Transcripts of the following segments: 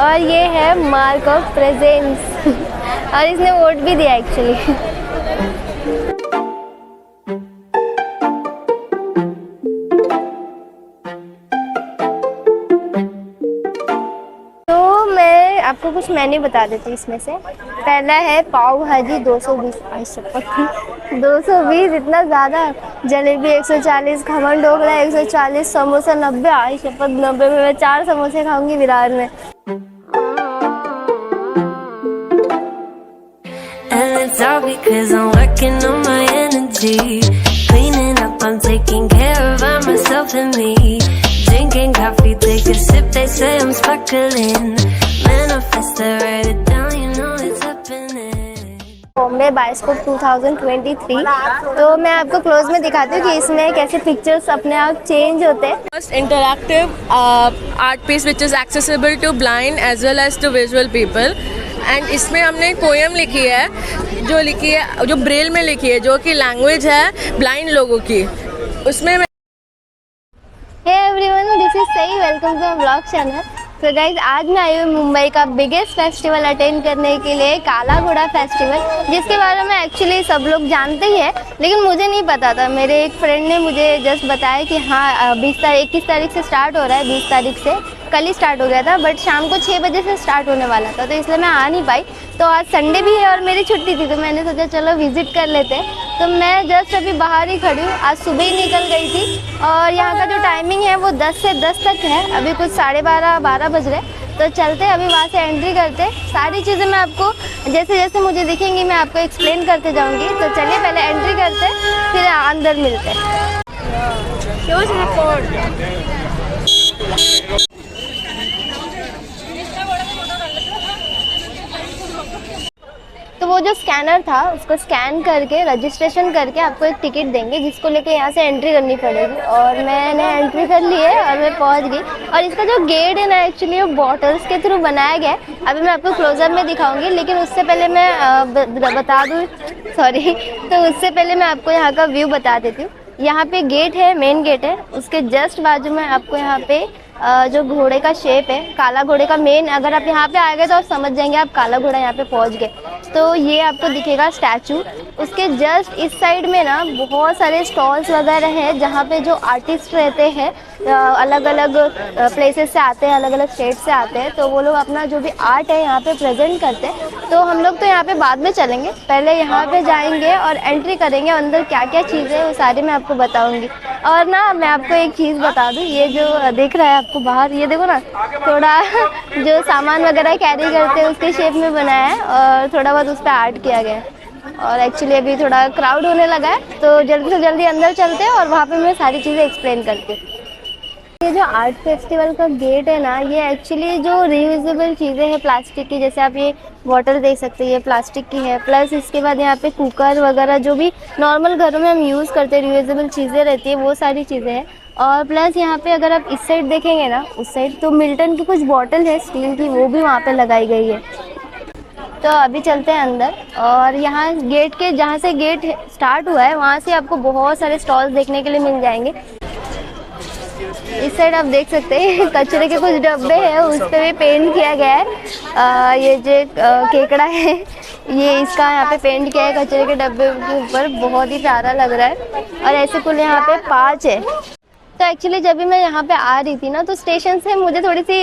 और ये है मार्क ऑफ प्रेजेंस और इसने वोट भी दिया एक्चुअली। आपको कुछ मेन्यू बता देती हूँ इसमें से। पहला है पाव भाजी 220, 220 इतना ज़्यादा। जलेबी 140, खमन ढोकला 140, समोसा 90, आई शपथ 90 में मैं 4 समोसे खाऊंगी विरार में। Drinking coffee, take a sip, they say I'm sparkling. Manifest it, write it down, you know it's happening. Bombay bioscope 2023। तो मैं आपको क्लोज में दिखाती हूँ कि इसमें कैसे पिक्चर्स अपने आप चेंज होते हैं। First interactive art piece which is accessible to blind as well as to visual people. And इसमें हमने एक पोएम लिखी है जो ब्रेल में लिखी है, जो कि लैंग्वेज है ब्लाइंड लोगों की। उसमें hey everyone, this is Sai, welcome to blog channel. तो गाइज, आज मैं आई हूँ मुंबई का बिगेस्ट फेस्टिवल अटेंड करने के लिए, काला घोड़ा फेस्टिवल, जिसके बारे में एक्चुअली सब लोग जानते ही हैं, लेकिन मुझे नहीं पता था। मेरे एक फ्रेंड ने मुझे जस्ट बताया कि हाँ 21 तारीख से स्टार्ट हो रहा है, 20 तारीख से, कल ही स्टार्ट हो गया था, बट शाम को 6 बजे से स्टार्ट होने वाला था, तो इसलिए मैं आ नहीं पाई। तो आज संडे भी है और मेरी छुट्टी थी, तो मैंने सोचा चलो विज़िट कर लेते हैं। तो मैं जस्ट अभी बाहर ही खड़ी हूँ, आज सुबह ही निकल गई थी और यहाँ का जो टाइमिंग है वो 10 से 10 तक है। अभी कुछ 12:30 बज रहे, तो चलते अभी वहाँ से एंट्री करते। सारी चीज़ें मैं आपको जैसे जैसे मुझे दिखेंगी मैं आपको एक्सप्लेन करते जाऊँगी। तो चलिए पहले एंट्री करते, फिर अंदर मिलते। तो वो जो स्कैनर था उसको स्कैन करके रजिस्ट्रेशन करके आपको एक टिकट देंगे, जिसको लेके यहाँ से एंट्री करनी पड़ेगी। और मैंने एंट्री कर ली है और मैं पहुँच गई। और इसका जो गेट है ना, एक्चुअली वो बॉटल्स के थ्रू बनाया गया है। अभी मैं आपको क्लोजअप में दिखाऊंगी, लेकिन उससे पहले मैं बता दूँ, सॉरी, तो उससे पहले मैं आपको यहाँ का व्यू बता देती हूँ। यहाँ पे गेट है, मेन गेट है, उसके जस्ट बाजू में आपको यहाँ पे जो घोड़े का शेप है, काला घोड़े का मेन, अगर आप यहाँ पे आ गए तो आप समझ जाएंगे आप काला घोड़ा यहाँ पे पहुँच गए। तो ये आपको दिखेगा स्टैचू। उसके जस्ट इस साइड में ना बहुत सारे स्टॉल्स वगैरह हैं, जहाँ पे जो आर्टिस्ट रहते हैं अलग अलग प्लेसेस से आते हैं, अलग अलग स्टेट से आते हैं, तो वो लोग अपना जो भी आर्ट है यहाँ पे प्रेजेंट करते हैं। तो हम लोग तो यहाँ पे बाद में चलेंगे, पहले यहाँ पे जाएंगे और एंट्री करेंगे। अंदर क्या क्या चीज़ें है वो सारी मैं आपको बताऊँगी। और ना मैं आपको एक चीज़ बता दूँ, ये जो दिख रहा है आपको बाहर, ये देखो ना, थोड़ा जो सामान वगैरह कैरी करते हैं उसके शेप में बनाया है और थोड़ा बहुत उस पर आर्ट किया गया है। और एक्चुअली अभी थोड़ा क्राउड होने लगा है, तो जल्दी से जल्दी अंदर चलते हैं और वहाँ पे मैं सारी चीज़ें एक्सप्लेन करती हूँ। ये जो आर्ट फेस्टिवल का गेट है ना, ये एक्चुअली जो रियूजेबल चीज़ें हैं प्लास्टिक की, जैसे आप ये वाटर देख सकते हैं, ये प्लास्टिक की है। प्लस इसके बाद यहाँ पे कुकर वगैरह जो भी नॉर्मल घरों में हम यूज़ करते हैं, रियूजेबल चीज़ें रहती है, वो सारी चीज़ें हैं। और प्लस यहाँ पे अगर आप इस साइड देखेंगे ना, उस साइड, तो मिल्टन की कुछ बॉटल है स्टील की, वो भी वहाँ पे लगाई गई है। तो अभी चलते हैं अंदर। और यहाँ गेट के, जहाँ से गेट स्टार्ट हुआ है, वहाँ से आपको बहुत सारे स्टॉल्स देखने के लिए मिल जाएंगे। इस साइड आप देख सकते हैं कचरे के कुछ डब्बे हैं, उस पर भी पेंट किया गया है। ये जो केकड़ा है, ये इसका यहाँ पे पेंट किया है कचरे के डब्बे के ऊपर, बहुत ही प्यारा लग रहा है। और ऐसे कुल यहाँ पे 5 है। तो एक्चुअली जब भी मैं यहाँ पे आ रही थी ना, तो स्टेशन से मुझे थोड़ी सी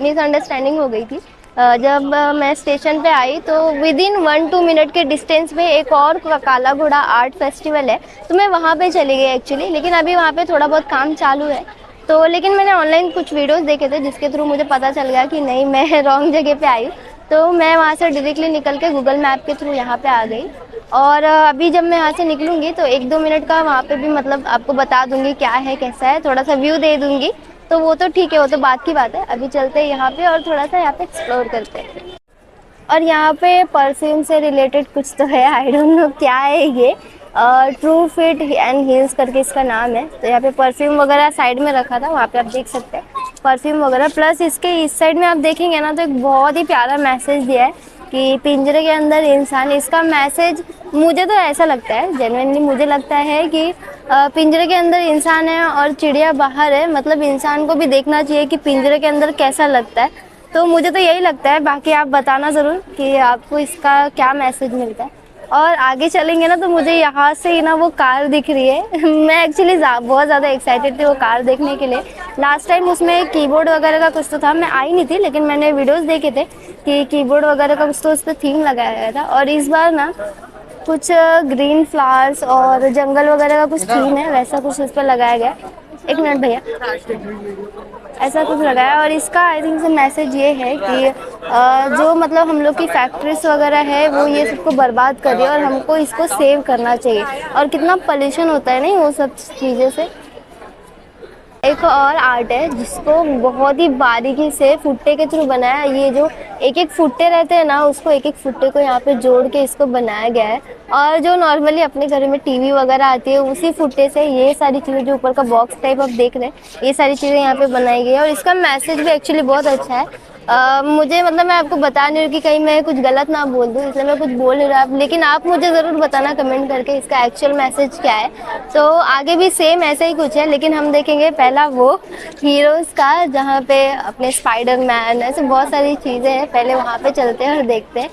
मिसअंडरस्टैंडिंग हो गई थी। जब मैं स्टेशन पे आई तो विदिन 1-2 मिनट के डिस्टेंस में एक और काला घोड़ा आर्ट फेस्टिवल है, तो मैं वहाँ पे चली गई एक्चुअली। लेकिन अभी वहाँ पे थोड़ा बहुत काम चालू है, तो लेकिन मैंने ऑनलाइन कुछ वीडियोस देखे थे जिसके थ्रू मुझे पता चल गया कि नहीं, मैं रॉन्ग जगह पे आई। तो मैं वहाँ से डायरेक्टली निकल के गूगल मैप के थ्रू यहाँ पे आ गई। और अभी जब मैं यहाँ से निकलूँगी तो 1-2 मिनट का वहाँ पे भी मतलब आपको बता दूँगी क्या है कैसा है, थोड़ा सा व्यू दे दूँगी। तो वो तो ठीक है, वो तो बात की बात है। अभी चलते हैं यहाँ पे और थोड़ा सा यहाँ पे एक्सप्लोर करते हैं। और यहाँ पे परफ्यूम से रिलेटेड कुछ तो है, आई डोंट नो क्या है ये, ट्रू फिट एंड हील्स करके इसका नाम है। तो यहाँ पे परफ्यूम वगैरह साइड में रखा था, वहाँ पे आप देख सकते हैं परफ्यूम वगैरह। प्लस इसके इस साइड में आप देखेंगे ना, तो एक बहुत ही प्यारा मैसेज दिया है कि पिंजरे के अंदर इंसान। इसका मैसेज मुझे तो ऐसा लगता है, जेन्युइनली मुझे लगता है कि पिंजरे के अंदर इंसान है और चिड़िया बाहर है, मतलब इंसान को भी देखना चाहिए कि पिंजरे के अंदर कैसा लगता है। तो मुझे तो यही लगता है, बाकी आप बताना ज़रूर कि आपको इसका क्या मैसेज मिलता है। और आगे चलेंगे ना तो मुझे यहाँ से ही ना वो कार दिख रही है मैं एक्चुअली बहुत ज़्यादा एक्साइटेड थी वो कार देखने के लिए। लास्ट टाइम उसमें कीबोर्ड वगैरह का कुछ तो था, मैं आई नहीं थी लेकिन मैंने वीडियोस देखे थे कि कीबोर्ड वगैरह का कुछ तो उस पर थीम लगाया गया था। और इस बार ना कुछ ग्रीन फ्लावर्स और जंगल वगैरह का कुछ थीम है, वैसा कुछ इस पर लगाया गया। एक मिनट भैया, ऐसा कुछ लगाया। और इसका आई थिंक से मैसेज ये है कि जो मतलब हम लोग की फैक्ट्रीज वगैरह है वो ये सबको बर्बाद कर रही है और हमको इसको सेव करना चाहिए। और कितना पोल्यूशन होता है नहीं वो सब चीज़ें से। एक और आर्ट है जिसको बहुत ही बारीकी से फुट्टे के थ्रू बनाया। ये जो एक एक फुट्टे रहते हैं ना उसको एक एक फुट्टे को यहाँ पे जोड़ के इसको बनाया गया है। और जो नॉर्मली अपने घर में टीवी वगैरह आती है उसी फुट्टे से ये सारी चीज़ें, जो ऊपर का बॉक्स टाइप आप देख रहे हैं, ये सारी चीज़ें यहाँ पे बनाई गई है। और इसका मैसेज भी एक्चुअली बहुत अच्छा है। मुझे मतलब मैं आपको बता नहीं रही कि कहीं मैं कुछ गलत ना बोल दूँ, इसलिए मैं कुछ बोल नहीं रहा, लेकिन आप मुझे ज़रूर बताना कमेंट करके इसका एक्चुअल मैसेज क्या है। तो आगे भी सेम ऐसा ही कुछ है, लेकिन हम देखेंगे पहला वो हीरोज़ का जहाँ पे अपने स्पाइडरमैन, ऐसे बहुत सारी चीज़ें हैं। पहले वहाँ पे चलते हैं और देखते हैं।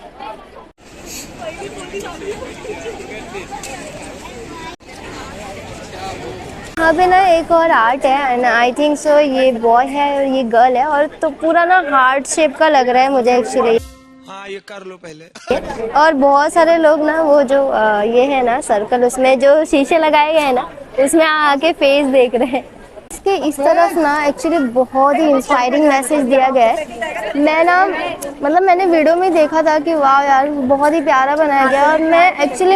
यहाँ पे ना एक और आर्ट है एंड आई थिंक सो ये बॉय है और ये गर्ल है, और तो पूरा ना हार्ट शेप का लग रहा है मुझे एक्चुअली। हाँ ये कर लो पहले। और बहुत सारे लोग ना वो जो ये है ना सर्कल, उसमें जो शीशे लगाए गए हैं ना उसमें आके फेस देख रहे हैं। इसके इस तरफ ना एक्चुअली बहुत ही इंस्पायरिंग मैसेज दिया गया है। मैं ना मतलब मैंने वीडियो में देखा था कि वाह यार बहुत ही प्यारा बनाया गया, और मैं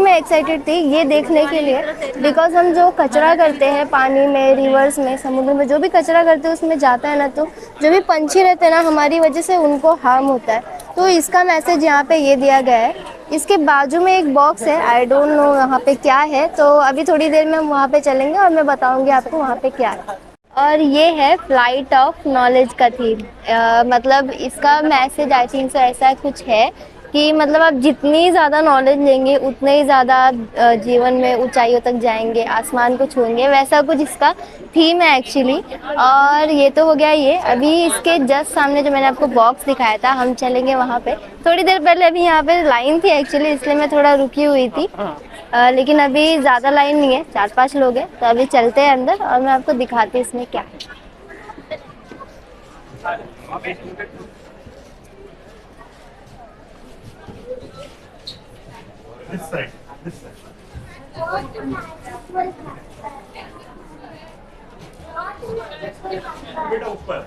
एक्साइटेड थी ये देखने के लिए, बिकॉज हम जो कचरा करते हैं पानी में, रिवर्स में, समुद्र में, जो भी कचरा करते हैं उसमें जाता है ना, तो जो भी पंछी रहते हैं ना हमारी वजह से उनको हार्म होता है। तो इसका मैसेज यहाँ पे ये दिया गया है। इसके बाजू में एक बॉक्स है, आई डोंट नो वहाँ पे क्या है, तो अभी थोड़ी देर में हम वहाँ पे चलेंगे और मैं बताऊँगी आपको वहाँ पे क्या है। और ये है फ्लाइट ऑफ नॉलेज का थीम। मतलब इसका मैसेज आई थिंक सो ऐसा कुछ है कि मतलब आप जितनी ज़्यादा नॉलेज लेंगे उतने ही ज़्यादा जीवन में ऊंचाइयों तक जाएंगे, आसमान को छूएंगे, वैसा कुछ इसका थीम है एक्चुअली। और ये तो हो गया ये। अभी इसके जस्ट सामने जो मैंने आपको बॉक्स दिखाया था, हम चलेंगे वहाँ पे। थोड़ी देर पहले अभी यहाँ पे लाइन थी एक्चुअली, इसलिए मैं थोड़ा रुकी हुई थी, लेकिन अभी ज़्यादा लाइन नहीं है, 4-5 लोग हैं। तो अभी चलते हैं अंदर और मैं आपको दिखाती हूँ इसमें क्या है। This side, this side. बेटा ऊपर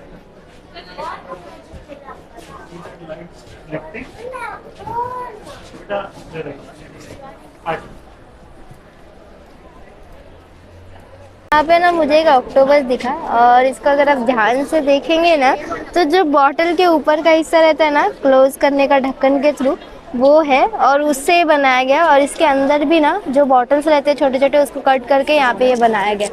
लाइट्स रिफ्लेक्टिंग बेटा इधर यहाँ पे ना मुझे एक ऑक्टोपस दिखा, और इसका अगर आप ध्यान से देखेंगे ना तो जो बॉटल के ऊपर का हिस्सा रहता है ना क्लोज करने का ढक्कन के थ्रू, वो है और उससे बनाया गया। और इसके अंदर भी ना जो बॉटल्स रहते हैं छोटे छोटे, उसको कट करके यहाँ पे ये बनाया गया।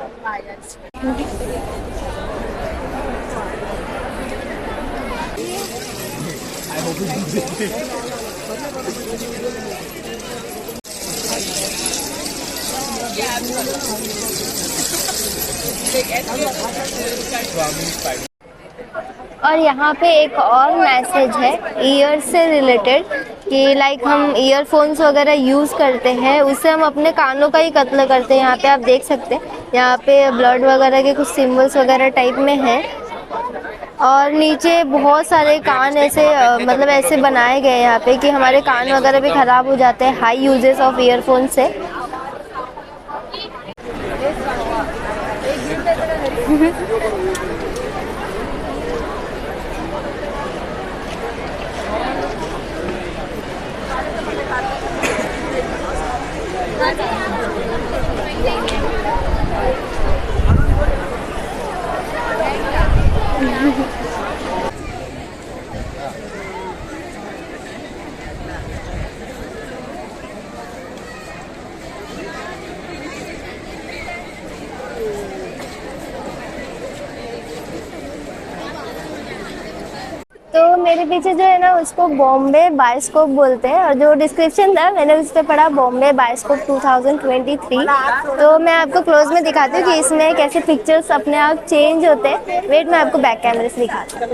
और यहाँ पे एक और मैसेज है ईयर से रिलेटेड, कि लाइक हम ईयरफोन्स वगैरह यूज़ करते हैं, उससे हम अपने कानों का ही कत्ल करते हैं। यहाँ पे आप देख सकते हैं, यहाँ पे ब्लड वगैरह के कुछ सिंबल्स वगैरह टाइप में हैं। और नीचे बहुत सारे कान ऐसे मतलब ऐसे बनाए गए हैं यहाँ पे कि हमारे कान वगैरह भी ख़राब हो जाते हैं हाई यूजेस ऑफ ईयरफोन से। पीछे जो है ना उसको बॉम्बे बायोस्कोप बोलते हैं, और जो डिस्क्रिप्शन था मैंने उस पर पढ़ा बॉम्बे बायोस्कोप 2023। तो मैं आपको क्लोज में दिखाती हूँ कि इसमें कैसे पिक्चर्स अपने आप चेंज होते हैं। वेट, मैं आपको बैक कैमरे से दिखाती हूँ।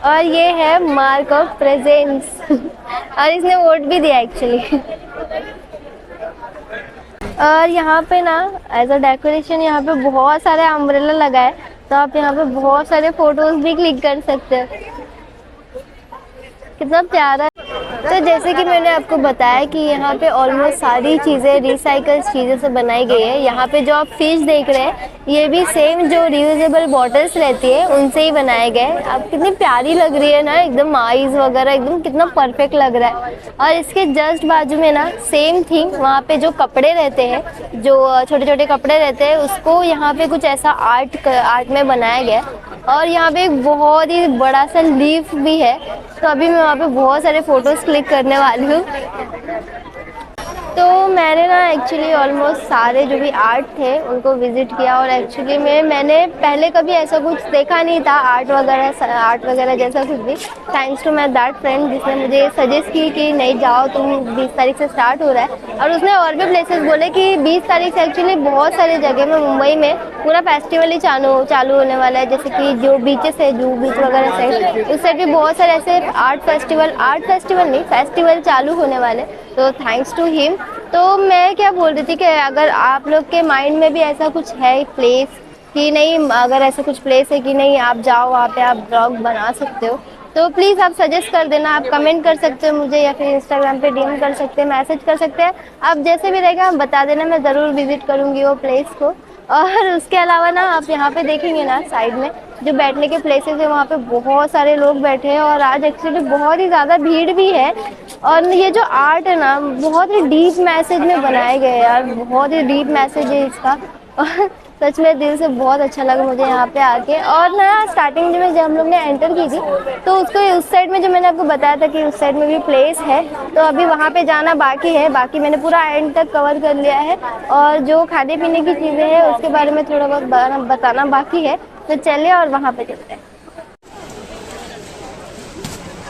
और ये है मार्क ऑफ प्रेजेंस और इसने वोट भी दिया एक्चुअली। और यहाँ पे ना एज अ डेकोरेशन यहाँ पे बहुत सारे अम्ब्रेला लगा है, तो आप यहाँ पे बहुत सारे फोटोज भी क्लिक कर सकते हो। कितना प्यारा है। तो जैसे कि मैंने आपको बताया कि यहाँ पे ऑलमोस्ट सारी चीज़ें रिसाइकल चीज़ों से बनाई गई है। यहाँ पे जो आप फिश देख रहे हैं ये भी सेम जो रियूजेबल बॉटल्स रहती है उनसे ही बनाए गए। अब कितनी प्यारी लग रही है ना, एकदम आईज वगैरह एकदम कितना परफेक्ट लग रहा है। और इसके जस्ट बाजू में ना सेम थिंग, वहाँ पे जो कपड़े रहते हैं, जो छोटे छोटे कपड़े रहते हैं, उसको यहाँ पे कुछ ऐसा आर्ट में बनाया गया है। और यहाँ पे एक बहुत ही बड़ा सा लीफ भी है। तो अभी मैं वहाँ पे बहुत सारे फोटोज़ क्लिक करने वाली हूँ। तो मैंने ना एक्चुअली ऑलमोस्ट सारे जो भी आर्ट थे उनको विज़िट किया, और एक्चुअली मैंने पहले कभी ऐसा कुछ देखा नहीं था, आर्ट वगैरह जैसा कुछ भी। Thanks to my that friend जिसने मुझे सजेस्ट की कि नहीं जाओ तुम, 20 तारीख से स्टार्ट हो रहा है। और उसने और भी प्लेसेस बोले कि 20 तारीख से एक्चुअली बहुत सारी जगह में मुंबई में पूरा फेस्टिवल ही चालू होने वाला है। जैसे कि जो बीचेस है, जूहू बीच वगैरह साइड, उस साइड भी बहुत सारे ऐसे आर्ट फेस्टिवल नहीं, फेस्टिवल चालू होने वाले। तो थैंक्स टू हिम। तो मैं क्या बोल रही थी कि अगर आप लोग के माइंड में भी ऐसा कुछ है प्लेस कि नहीं, अगर ऐसा कुछ प्लेस है कि नहीं आप जाओ वहाँ पे, आप ब्लॉग बना सकते हो, तो प्लीज़ आप सजेस्ट कर देना। आप कमेंट कर सकते हो मुझे, या फिर इंस्टाग्राम पे डीएम कर सकते हैं, मैसेज कर सकते हैं। आप जैसे भी रहेगा आप बता देना, मैं ज़रूर विजिट करूँगी वो प्लेस को। और उसके अलावा ना आप यहाँ पे देखेंगे ना साइड में जो बैठने के प्लेसेस है, वहाँ पे बहुत सारे लोग बैठे हैं। और आज एक्चुअली बहुत ही ज़्यादा भीड़ भी है। और ये जो आर्ट है ना बहुत ही डीप मैसेज में बनाए गए हैं यार, बहुत ही डीप मैसेज है इसका। और सच में दिल से बहुत अच्छा लगा मुझे यहाँ पे आके। और ना स्टार्टिंग में जब हम लोग ने एंटर की थी तो उसको उस साइड में जो मैंने आपको बताया था कि उस साइड में भी प्लेस है, तो अभी वहाँ पे जाना बाकी है। बाकी मैंने पूरा एंड तक कवर कर लिया है। और जो खाने पीने की चीज़ें हैं उसके बारे में थोड़ा बहुत बताना बाकी है। तो चलिए और वहाँ पे चलते हैं।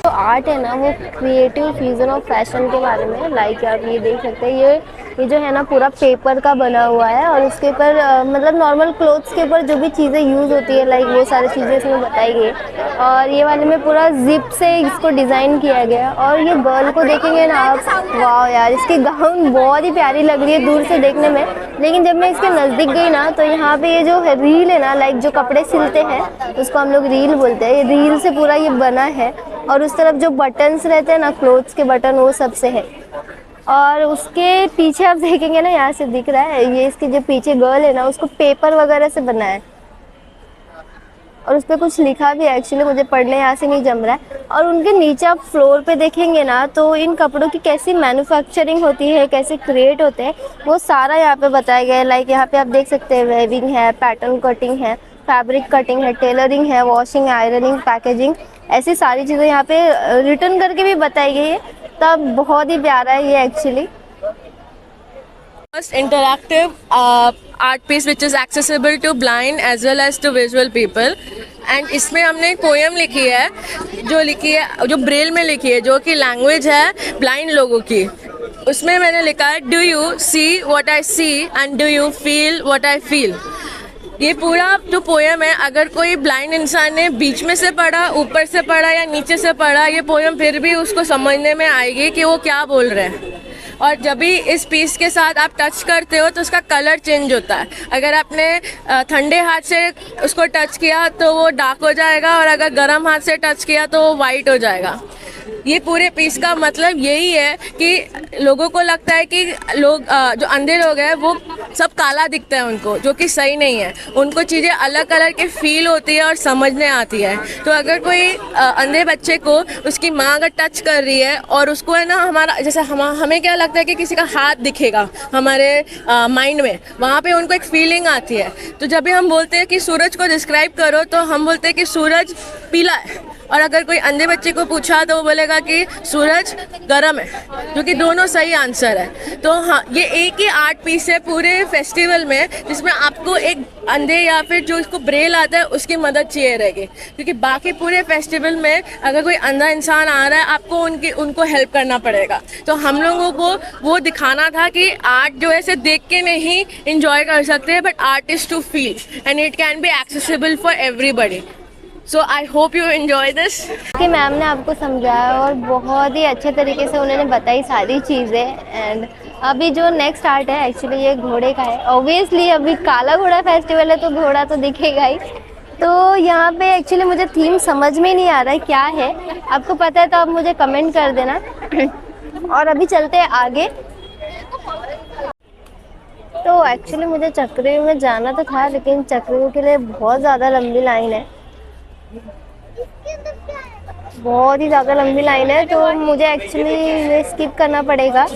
तो आर्ट है ना वो क्रिएटिव फ्यूजन ऑफ फैशन के बारे में। लाइक आप ये देख सकते हैं, ये जो है ना पूरा पेपर का बना हुआ है, और उसके ऊपर मतलब नॉर्मल क्लोथ्स के ऊपर जो भी चीज़ें यूज़ होती है लाइक वो सारी चीज़ें इसमें बताई गई है। और ये वाले में पूरा जिप से इसको डिज़ाइन किया गया है। और ये गर्ल को देखेंगे ना आप, वाह यार, इसकी गाउन बहुत ही प्यारी लग रही है दूर से देखने में। लेकिन जब मैं इसके नज़दीक गई ना तो यहाँ पे ये जो है रील है ना, लाइक जो कपड़े सिलते हैं उसको हम लोग रील बोलते हैं, ये रील से पूरा ये बना है। और उस तरफ जो बटन्स रहते हैं ना, क्लोथ्स के बटन, वो सब से है। और उसके पीछे आप देखेंगे ना, यहाँ से दिख रहा है, ये इसके जो पीछे गर्ल है ना उसको पेपर वगैरह से बना है। और उस पर कुछ लिखा भी है, एक्चुअली मुझे पढ़ने यहाँ से नहीं जम रहा है। और उनके नीचे आप फ्लोर पे देखेंगे ना तो इन कपड़ों की कैसी मैन्युफैक्चरिंग होती है, कैसे क्रिएट होते हैं, वो सारा यहाँ पे बताया गया है। लाइक यहाँ पे आप देख सकते हैं वेविंग है, पैटर्न कटिंग है, फैब्रिक कटिंग है, टेलरिंग है, वॉशिंग, आयरनिंग, पैकेजिंग, ऐसी सारी चीज़ें यहाँ पे रिटर्न करके भी बताई गई है। तब बहुत ही प्यारा है ये actually. First interactive art piece which is accessible to blind as well as to visual people, and इसमें हमने एक पोएम लिखी है जो ब्रेल में लिखी है, जो कि लैंग्वेज है ब्लाइंड लोगों की। उसमें मैंने लिखा है, do you see what I see and do you feel what I feel. ये पूरा जो पोएम है, अगर कोई ब्लाइंड इंसान ने बीच में से पढ़ा, ऊपर से पढ़ा या नीचे से पढ़ा, ये पोएम फिर भी उसको समझने में आएगी कि वो क्या बोल रहे हैं। और जब भी इस पीस के साथ आप टच करते हो तो उसका कलर चेंज होता है। अगर आपने ठंडे हाथ से उसको टच किया तो वो डार्क हो जाएगा, और अगर गर्म हाथ से टच किया तो वो वाइट हो जाएगा। ये पूरे पीस का मतलब यही है कि लोगों को लगता है कि लोग जो अंधे लोग हैं वो सब काला दिखता है उनको, जो कि सही नहीं है। उनको चीज़ें अलग कलर की फील होती है और समझने आती है। तो अगर कोई अंधे बच्चे को उसकी माँ अगर टच कर रही है और उसको है ना, हमारा जैसे हमें क्या लगता है कि किसी का हाथ दिखेगा हमारे माइंड में, वहाँ पे उनको एक फीलिंग आती है। तो जब भी हम बोलते हैं कि सूरज को डिस्क्राइब करो, तो हम बोलते हैं कि सूरज पीला है, और अगर कोई अंधे बच्चे को पूछा तो वो बोलेगा कि सूरज गर्म है, जो कि दोनों सही आंसर है। तो हाँ, ये एक ही आर्ट पीस है पूरे फेस्टिवल में जिसमें आपको एक अंधे या फिर जो इसको ब्रेल आता है उसकी मदद चाहिए रहेगी, क्योंकि बाकी पूरे फेस्टिवल में अगर कोई अंधा इंसान आ रहा है आपको उनको हेल्प करना पड़ेगा। तो हम लोगों को वो दिखाना था कि आर्ट जो है सिर्फ देख के नहीं इंजॉय कर सकते हैं, but art is to feel and it can be accessible for everybody. So I hope you enjoy this. कि मैम ने आपको समझाया और बहुत ही अच्छे तरीके से उन्होंने बताई सारी चीज़ें। एंड अभी जो नेक्स्ट आर्ट है एक्चुअली ये घोड़े का है। ऑब्वियसली अभी काला घोड़ा फेस्टिवल है तो घोड़ा तो दिखेगा ही। तो यहाँ पे एक्चुअली मुझे थीम समझ में नहीं आ रहा है क्या है, आपको पता है तो आप मुझे कमेंट कर देना। और अभी चलते हैं आगे। तो एक्चुअली मुझे चक्रीय में जाना तो था, लेकिन चक्रीय के लिए बहुत ज़्यादा लंबी लाइन है, बहुत ही ज़्यादा लंबी लाइन है, तो मुझे एक्चुअली ये स्किप करना पड़ेगा।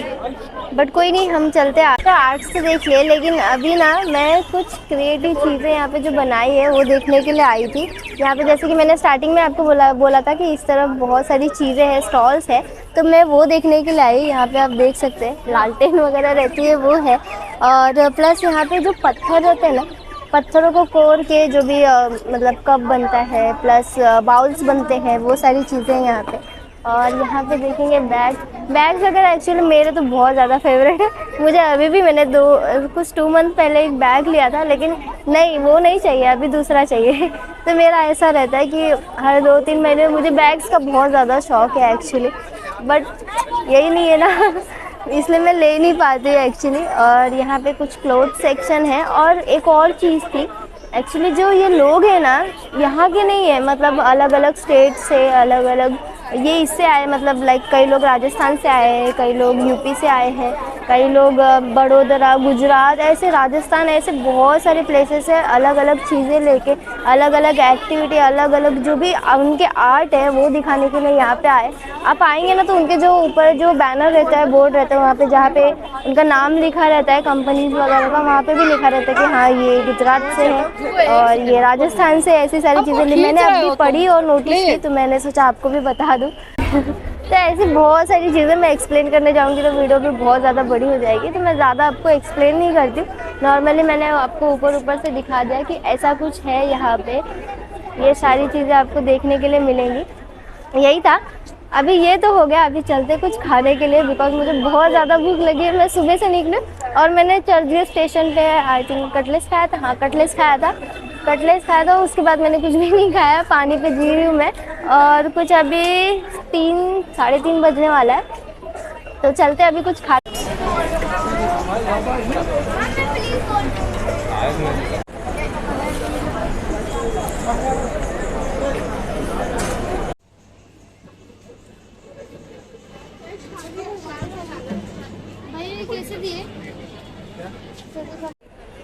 बट कोई नहीं, हम चलते आर्ट्स से देख लिए। लेकिन अभी ना मैं कुछ क्रिएटिव चीज़ें यहाँ पे जो बनाई है वो देखने के लिए आई थी। यहाँ पे जैसे कि मैंने स्टार्टिंग में आपको बोला था कि इस तरफ बहुत सारी चीज़ें हैं, स्टॉल्स है, तो मैं वो देखने के लिए आई। यहाँ पे आप देख सकते हैं लालटेन वगैरह रहती है वो है, और प्लस यहाँ पे जो पत्थर रहते हैं ना, पत्थरों को कोर के जो भी मतलब कप बनता है, प्लस बाउल्स बनते हैं, वो सारी चीज़ें यहाँ पे। और यहाँ पे देखेंगे बैग्स वगैरह। एक्चुअली मेरे तो बहुत ज़्यादा फेवरेट है, मुझे अभी भी मैंने कुछ 2 मंथ पहले एक बैग लिया था, लेकिन नहीं वो नहीं चाहिए, अभी दूसरा चाहिए। तो मेरा ऐसा रहता है कि हर 2-3 महीने मुझे बैग्स का बहुत ज़्यादा शौक़ है एक्चुअली, बट यही नहीं है ना, इसलिए मैं ले नहीं पाती हूँ एक्चुअली। और यहाँ पे कुछ क्लोथ सेक्शन है। और एक और चीज़ थी एक्चुअली, जो ये लोग हैं ना यहाँ के नहीं है, मतलब अलग अलग स्टेट से अलग अलग ये इससे आए, मतलब लाइक कई लोग राजस्थान से आए हैं, कई लोग यूपी से आए हैं, कई लोग बड़ोदरा, गुजरात, ऐसे राजस्थान, ऐसे बहुत सारे प्लेसेस है। अलग अलग चीज़ें लेके, अलग अलग एक्टिविटी, अलग अलग जो भी उनके आर्ट है वो दिखाने के लिए यहाँ पे आए। आप आएंगे ना तो उनके जो ऊपर जो बैनर रहता है, बोर्ड रहता है, वहाँ पे जहाँ पे उनका नाम लिखा रहता है कंपनीज वगैरह का, वहाँ पे भी लिखा रहता है कि हाँ ये गुजरात से है और ये राजस्थान से, ऐसी सारी चीज़ें मैंने अभी पढ़ी और नोटिस की, तो मैंने सोचा आपको भी बता दूँ। तो ऐसी बहुत सारी चीज़ें मैं एक्सप्लेन करने जाऊँगी तो वीडियो भी बहुत ज़्यादा बड़ी हो जाएगी, तो मैं ज़्यादा आपको एक्सप्लेन नहीं करती हूँ। नॉर्मली मैंने आपको ऊपर से दिखा दिया कि ऐसा कुछ है यहाँ पे, ये सारी चीज़ें आपको देखने के लिए मिलेंगी, यही था। अभी ये तो हो गया, अभी चलते कुछ खाने के लिए, बिकॉज मुझे बहुत ज़्यादा भूख लगी है। मैं सुबह से निकली और मैंने चर्चगेट स्टेशन पे आई थिंक कटलेट्स खाया था, हाँ कटलेट्स खाया था, उसके बाद मैंने कुछ भी नहीं खाया, पानी पे जी रही हूँ मैं। और कुछ अभी 3-3:30 बजने वाला है, तो चलते अभी कुछ खा।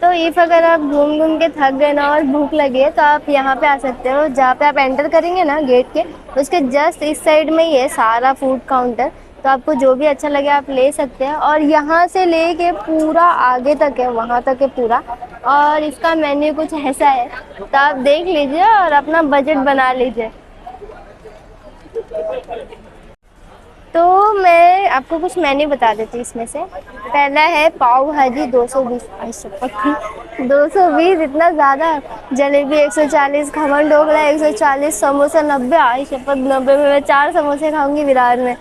तो इफ अगर आप घूम के थक गए ना और भूख लगी है तो आप यहाँ पे आ सकते हो। जहाँ पे आप एंटर करेंगे ना गेट के, उसके जस्ट इस साइड में ही है सारा फूड काउंटर, तो आपको जो भी अच्छा लगे आप ले सकते हैं। और यहाँ से लेके पूरा आगे तक है, वहाँ तक है पूरा। और इसका मेन्यू कुछ ऐसा है, तो आप देख लीजिए और अपना बजट बना लीजिए। तो मैं आपको कुछ मेन्यू बता देती हूँ इसमें से। पहला है पाव भाजी 220, 220 इतना ज़्यादा। जलेबी 140, खमन ढोकला 140, समोसा 90, आई शपथ 90 में मैं 4 समोसे खाऊंगी विरार में।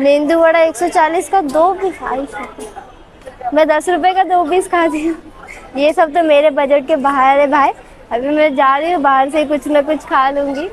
मेंदू वड़ा 140 का 2 पीस, आई शपथ मैं 10 रुपये का 2 पीस खाती हूँ। ये सब तो मेरे बजट के बाहर है भाई। अभी मैं जा रही हूँ, बाहर से कुछ ना कुछ खा लूँगी।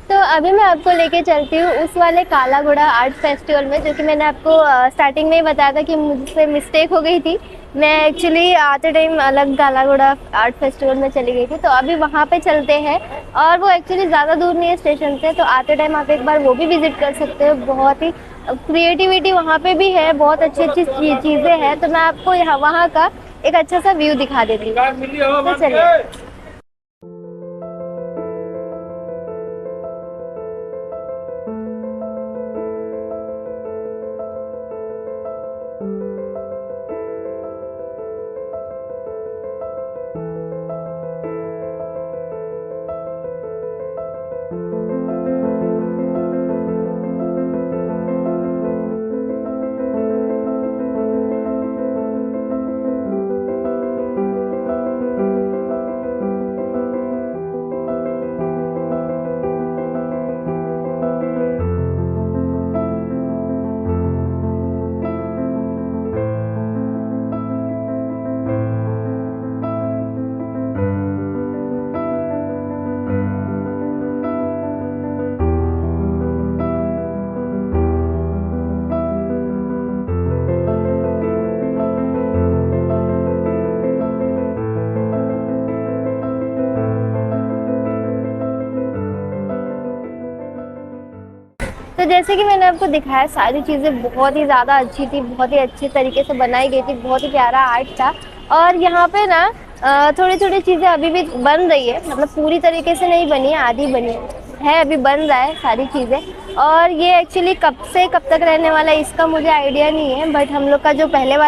तो अभी मैं आपको लेके चलती हूँ उस वाले काला घोड़ा आर्ट फेस्टिवल में, जो कि मैंने आपको स्टार्टिंग में ही बताया था कि मुझसे मिस्टेक हो गई थी। मैं एक्चुअली आते टाइम अलग काला घोड़ा आर्ट फेस्टिवल में चली गई थी, तो अभी वहाँ पे चलते हैं। और वो एक्चुअली ज़्यादा दूर नहीं है स्टेशन से, तो आते टाइम आप एक बार वो भी विजिट कर सकते हो। बहुत ही क्रिएटिविटी वहाँ पे भी है, बहुत अच्छी अच्छी चीज़ें हैं। तो मैं आपको यहाँ वहाँ का एक अच्छा सा व्यू दिखा देती हूँ, तो चलिए। तो जैसे कि मैंने आपको दिखाया, सारी चीज़ें बहुत ही ज़्यादा अच्छी थी, बहुत ही अच्छे तरीके से बनाई गई थी, बहुत ही प्यारा आर्ट था। और यहाँ पे ना थोड़ी थोड़ी चीज़ें अभी भी बन रही है, मतलब पूरी तरीके से नहीं बनी है, आधी बनी है, अभी बन रहा है सारी चीज़ें। और ये एक्चुअली कब से कब तक रहने वाला है इसका मुझे आइडिया नहीं है, बट हम लोग का जो पहले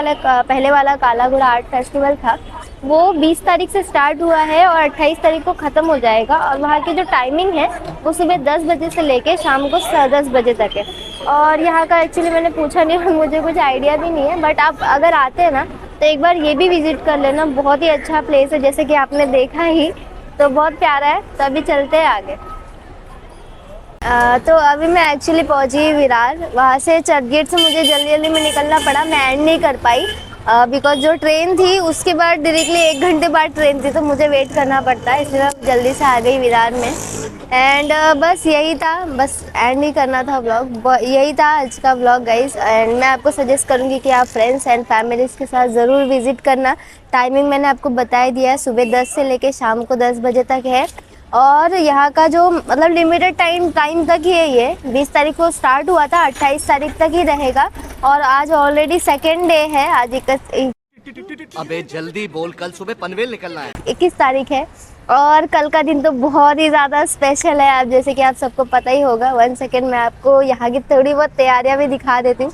वाला काला घोड़ा आर्ट फेस्टिवल था वो 20 तारीख से स्टार्ट हुआ है और 28 तारीख को ख़त्म हो जाएगा। और वहाँ की जो टाइमिंग है वो सुबह 10 बजे से लेके शाम को 10 बजे तक है। और यहाँ का एक्चुअली मैंने पूछा नहीं, मुझे कुछ आइडिया भी नहीं है, बट आप अगर आते हैं ना तो एक बार ये भी विज़िट कर लेना, बहुत ही अच्छा प्लेस है, जैसे कि आपने देखा ही, तो बहुत प्यारा है। तो अभी चलते हैं आगे। तो अभी मैं एक्चुअली पहुँची विरार, वहाँ से चर्चगेट से मुझे जल्दी जल्दी में निकलना पड़ा, मैं एंड नहीं कर पाई बिकॉज जो ट्रेन थी उसके बाद डायरेक्टली 1 घंटे बाद ट्रेन थी, तो मुझे वेट करना पड़ता है, इसलिए मैं जल्दी से आ गई विरार में। एंड बस यही था, बस एंड ही करना था व्लॉग, यही था आज का व्लॉग गाइस। एंड मैं आपको सजेस्ट करूँगी कि आप फ्रेंड्स एंड फैमिलीज़ के साथ ज़रूर विज़िट करना। टाइमिंग मैंने आपको बता ही दिया है, सुबह 10 से लेके शाम को 10 बजे तक है। और यहाँ का जो मतलब लिमिटेड टाइम तक ही है, ये 20 तारीख को स्टार्ट हुआ था, 28 तारीख तक ही रहेगा। और आज ऑलरेडी सेकेंड डे है, आज अबे जल्दी बोल, कल सुबह पनवेल निकलना है। 21 तारीख है और कल का दिन तो बहुत ही ज़्यादा स्पेशल है, आप जैसे कि आप सबको पता ही होगा। 1 सेकेंड मैं आपको यहाँ की थोड़ी बहुत तैयारियाँ भी दिखा देती हूँ।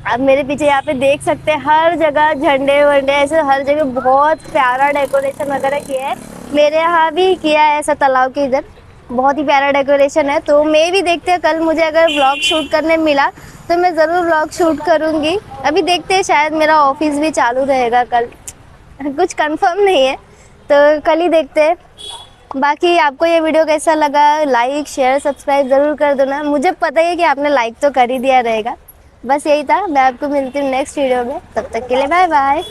आप मेरे पीछे यहाँ पे देख सकते हैं, हर जगह झंडे वंडे ऐसे हर जगह बहुत प्यारा डेकोरेशन वगैरह किया है। मेरे यहाँ भी किया है ऐसा, तालाब के इधर बहुत ही प्यारा डेकोरेशन है। तो मैं भी देखते हैं, कल मुझे अगर व्लॉग शूट करने मिला तो मैं ज़रूर व्लॉग शूट करूँगी। अभी देखते हैं, शायद मेरा ऑफिस भी चालू रहेगा कल, कुछ कंफर्म नहीं है, तो कल ही देखते हैं। बाकी आपको ये वीडियो कैसा लगा, लाइक शेयर सब्सक्राइब ज़रूर कर दो ना, मुझे पता ही है कि आपने लाइक तो कर ही दिया रहेगा। बस यही था, मैं आपको मिलती हूँ नेक्स्ट वीडियो में, तब तक के लिए बाय बाय।